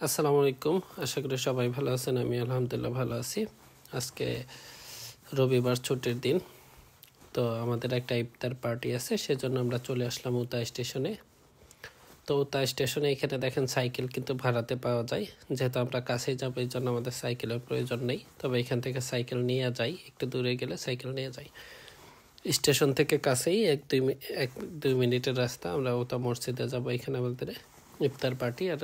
আসসালামু আলাইকুম। আশা করি সবাই ভালো আছেন। আমি আলহামদুলিল্লাহ ভালো আছি। আজকে রবিবার, ছুটির দিন। তো আমাদের একটা ইফতার পার্টি আছে, সেজন্য আমরা চলে আসলাম উতা স্টেশনে। তো উতা স্টেশনে এখানে দেখেন সাইকেল কিন্তু ভাড়াতে পাওয়া যায়। যেহেতু আমরা কাছেই যাবো, এই জন্য আমাদের সাইকেলের প্রয়োজন নেই। তবে এখান থেকে সাইকেল নিয়ে যাই, একটু দূরে গেলে সাইকেল নিয়ে যাই। স্টেশন থেকে কাছেই এক দুই মিনিটের রাস্তা। আমরা উতা মসজিদে যাব। এখানে আমাদের ইফতার পার্টি, আর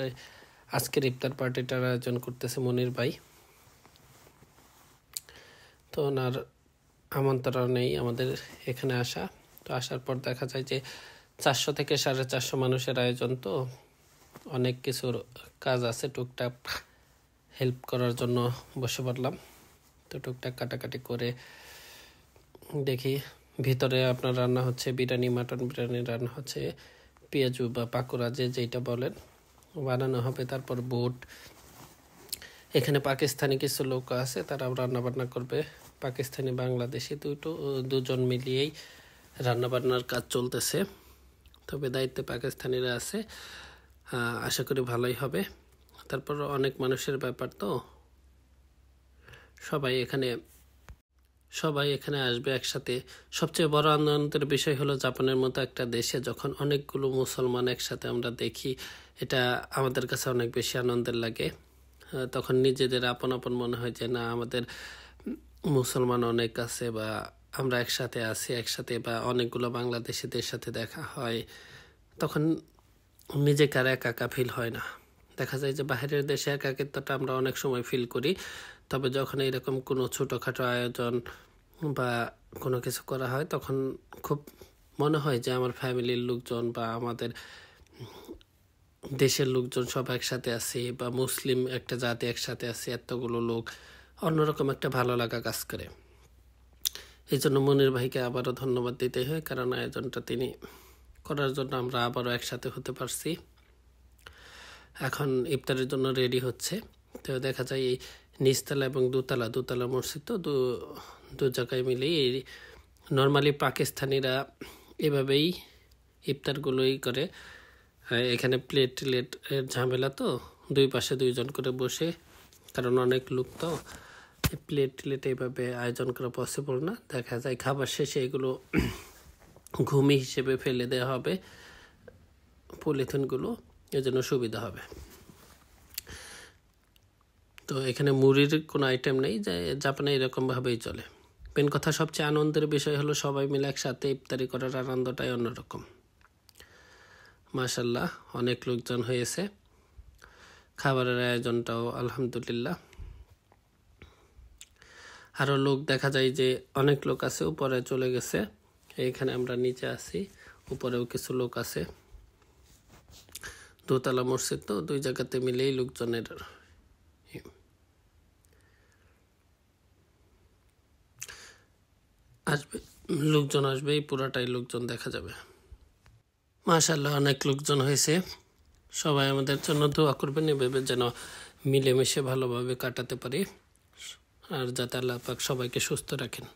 আজকের ইফতার পার্টিটার আয়োজন করতেছে মনির ভাই। তো ওনার আমন্ত্রণেই আমাদের এখানে আসা। তো আসার পর দেখা যায় যে 400 থেকে 450 মানুষের আয়োজন। তো অনেক কিছুর কাজ আছে, টুকটাক হেল্প করার জন্য বসে পড়লাম। তো টুকটাক কাটাকাটি করে দেখি ভিতরে আপনার রান্না হচ্ছে বিরিয়ানি, মাটন বিরিয়ানি রান্না হচ্ছে, পেঁয়াজু বা পাকোড়া যেইটা বলেন বানানো হবে। তারপর বুট, এখানে পাকিস্তানি কিছু লোক আছে, তারাও রান্নাবান্না করবে। পাকিস্তানি বাংলাদেশি দুজন মিলিয়েই রান্নাবান্নার কাজ চলতেছে। তবে দায়িত্বে পাকিস্তানিরা আছে, আশা করি ভালোই হবে। তারপর অনেক মানুষের ব্যাপার, তো সবাই এখানে আসবে একসাথে। সবচেয়ে বড় আনন্দের বিষয় হলো জাপানের মতো একটা দেশে যখন অনেকগুলো মুসলমান একসাথে আমরা দেখি, এটা আমাদের কাছে অনেক বেশি আনন্দের লাগে। তখন নিজেদের আপন আপন মনে হয় যে না, আমাদের মুসলমান অনেক আছে, বা আমরা একসাথে আছি একসাথে, বা অনেকগুলো বাংলাদেশিদের সাথে দেখা হয়। তখন নিজেকে আর একা ফিল হয় না। দেখা যায় যে বাইরের দেশে একাকিত্বটা আমরা অনেক সময় ফিল করি। তবে যখন এরকম কোনো ছোটোখাটো আয়োজন বা কোনো কিছু করা হয়, তখন খুব মনে হয় যে আমার ফ্যামিলির লোকজন বা আমাদের দেশের লোকজন সব একসাথে আছে, বা মুসলিম একটা জাতি একসাথে আছে, এতগুলো লোক, অন্যরকম একটা ভালো লাগা কাজ করে। এই জন্য মনির ভাইকে আবারও ধন্যবাদ দিতে হয়, কারণ আয়োজনটা তিনি করার জন্য আমরা আবারও একসাথে হতে পারছি। এখন ইফতারের জন্য রেডি হচ্ছে। তো দেখা যায় এই নিচতলা এবং দোতলা মসজিদ, তো দু জায়গায় মিলেই নর্মালি পাকিস্তানিরা এভাবেই ইফতারগুলোই করে। এখানে প্লেট ঝামেলা, তো দুই পাশে দুইজন করে বসে, কারণ অনেক লোক, তো প্লেট এইভাবে আয়োজন করা পসিবল না। দেখা যায় খাবার শেষে এগুলো ঘুমি হিসেবে ফেলে দেওয়া হবে পলিথিনগুলো, এজন্য সুবিধা হবে। তো এখানে মুড়ির কোনো আইটেম নেই, যে জাপানে এরকমভাবেই চলে। মেন কথা, সবচেয়ে আনন্দের বিষয় হলো সবাই মিলে একসাথে ইফতারি করার আনন্দটাই অন্যরকম। মাশাল্লাহ, অনেক লোকজন হয়েছে, খাবারের আয়োজনটাও আলহামদুলিল্লাহ। আরও লোক দেখা যায় যে অনেক লোক আছে, উপরে চলে গেছে। এইখানে আমরা নিচে আছি, উপরেও কিছু লোক আছে। দোতলা মসজিদ, তো দুই জায়গাতে মিলেই লোকজনের লোকজন আসবে, এই পুরাটাই লোকজন দেখা যাবে। মাশাআল্লাহ, অনেক লোকজন হয়েছে। সবাই আমাদের জন্য দোয়া করবেন, এভাবে যেন মিলেমিশে ভালোভাবে কাটাতে পারি, আর যাতে আল্লাহ পাক সবাইকে সুস্থ রাখেন।